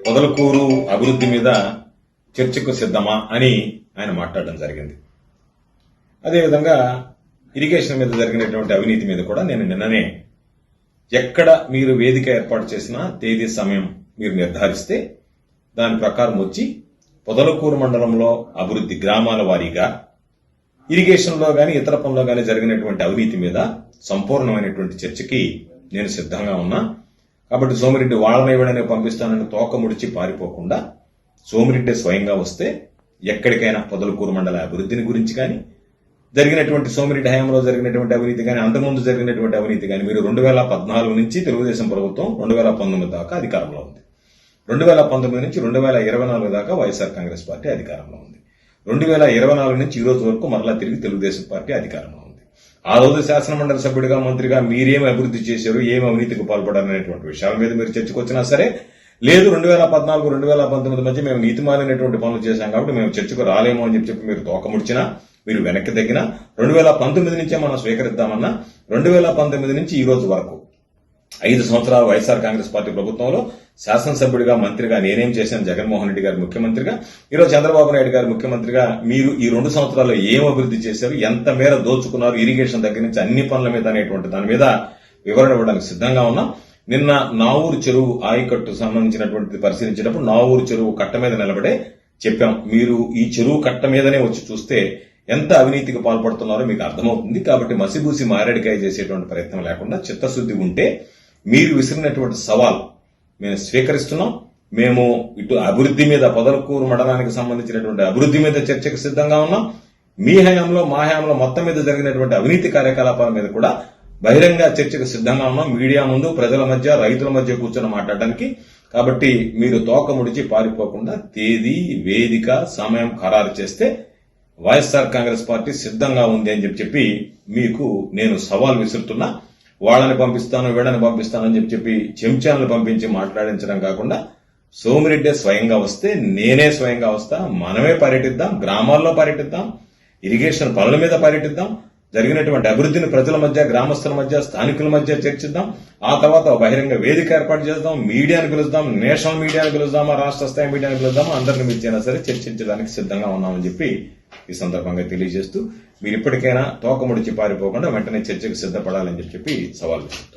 పొదలకూరు అభివృద్ధి మీద చర్చకు సిద్ధమా అని ఆయన మాట్లాడడం జరిగింది. అదేవిధంగా ఇరిగేషన్ మీద జరిగినటువంటి అవినీతి మీద కూడా నేను నిన్ననే ఎక్కడ మీరు వేదిక ఏర్పాటు చేసినా తేదీ సమయం మీరు నిర్ధారిస్తే దాని ప్రకారం వచ్చి పొదలకూరు మండలంలో అభివృద్ధి గ్రామాల వారీగా ఇరిగేషన్లో గాని ఇతర పనుల్లో గాని జరిగినటువంటి అవినీతి మీద సంపూర్ణమైనటువంటి చర్చకి నేను సిద్ధంగా ఉన్నా. కాబట్టి సోమిరెడ్డి వాళ్ళని పంపిస్తానని తోక ముడిచి పారిపోకుండా సోమిరెడ్డి స్వయంగా వస్తే ఎక్కడికైనా పొదలకూరు మండల అభివృద్ధిని గురించి కానీ జరిగినటువంటి సోమిరెడ్డి హయాంలో జరిగినటువంటి అవినీతి కానీ అంతకుముందు జరిగినటువంటి అవినీతి కానీ మీరు 2014 నుంచి తెలుగుదేశం ప్రభుత్వం 2019 దాకా అధికారంలో ఉంది. 2019 నుంచి 2024 దాకా వైఎస్ఆర్ కాంగ్రెస్ పార్టీ అధికారంలో ఉంది. 2024 నుంచి ఈ రోజు వరకు మరలా తిరిగి తెలుగుదేశం పార్టీ అధికారంలో ఉంది. ఆ రోజు శాసనమండలి సభ్యుడిగా మంత్రిగా మీరేమి అభివృద్ధి చేశారు, ఏమి అవినీతికి పాల్పడారనేటువంటి విషయాల మీద మీరు చర్చకొచ్చినా సరే, లేదు 2014 2019 మధ్య మేము నీతిమాలినటువంటి పనులు చేశాం కాబట్టి మేము చర్చకు రాలేమో అని చెప్పి మీరు తోకముడిచినా, మీరు వెనక్కి తగ్గినా 2019 నుంచే మనం స్వీకరిద్దామన్నా 2019 నుంచి ఈ రోజు వరకు 5 సంవత్సరాలు వైఎస్ఆర్ కాంగ్రెస్ పార్టీ ప్రభుత్వంలో శాసనసభ్యుడిగా మంత్రిగా నేనేం చేశాను, జగన్మోహన్ రెడ్డి గారు ముఖ్యమంత్రిగా, ఈరోజు చంద్రబాబు నాయుడు గారు ముఖ్యమంత్రిగా మీరు ఈ 2 సంవత్సరాల్లో ఏం అభివృద్ధి చేశారు, ఎంత మేర దోచుకున్నారు, ఇరిగేషన్ దగ్గర నుంచి అన్ని పనుల మీద అనేటువంటి దాని మీద వివరణ ఇవ్వడానికి సిద్ధంగా ఉన్నాం. నిన్న నావూరు చెరువు ఆయకట్టు సంబంధించినటువంటి పరిశీలించినప్పుడు నావూరు చెరువు కట్ట మీద నిలబడే చెప్పాం, మీరు ఈ చెరువు కట్ట మీదనే వచ్చి చూస్తే ఎంత అవినీతికి పాల్పడుతున్నారో మీకు అర్థమవుతుంది. కాబట్టి మసిబూసి మారేడికాయ చేసేటువంటి ప్రయత్నం లేకుండా చిత్తశుద్ధి ఉంటే మీరు విసిరినటువంటి సవాల్ మేము స్వీకరిస్తున్నాం. మేము ఇటు అభివృద్ధి మీద పొదలకూరు మండలానికి సంబంధించినటువంటి అభివృద్ధి మీద చర్చకు సిద్ధంగా ఉన్నాం. మీ హయాంలో మా హయాంలో మొత్తం మీద జరిగినటువంటి అవినీతి కార్యకలాపాల మీద కూడా బహిరంగ చర్చకు సిద్ధంగా ఉన్నాం. మీడియా ముందు ప్రజల మధ్య రైతుల మధ్య కూర్చొని మాట్లాడడానికి. కాబట్టి మీరు తోక ముడిచి పారిపోకుండా తేదీ వేదిక సమయం ఖరారు చేస్తే వైఎస్ఆర్ కాంగ్రెస్ పార్టీ సిద్ధంగా ఉంది అని చెప్పి మీకు నేను సవాల్ విసురుతున్నా. వాళ్ళని పంపిస్తాను వీళ్ళని పంపిస్తానని చెప్పి చెంచాలను పంపించి మాట్లాడించడం కాకుండా సోమిరెడ్డి స్వయంగా వస్తే నేనే స్వయంగా వస్తా, మనమే పర్యటిద్దాం, గ్రామాల్లో పర్యటిద్దాం, ఇరిగేషన్ పనుల మీద పర్యటిద్దాం, జరిగినటువంటి అభివృద్ధిని ప్రజల మధ్య గ్రామస్తుల మధ్య స్థానికుల మధ్య చర్చిద్దాం. ఆ తర్వాత బహిరంగ వేదిక ఏర్పాటు చేద్దాం, మీడియాను పిలుద్దాం, నేషనల్ మీడియాను పిలుద్దామా, రాష్ట్ర స్థాయి మీడియాను పిలుద్దామా, అందరిని పిలిచినా సరే చర్చించడానికి సిద్ధంగా ఉన్నామని చెప్పి ఈ సందర్భంగా తెలియజేస్తూ మీరు ఇప్పటికైనా తోక ముడిచి పారిపోకుండా వెంటనే చర్చకు సిద్ధపడాలని చెప్పి సవాల్ చేస్తారు.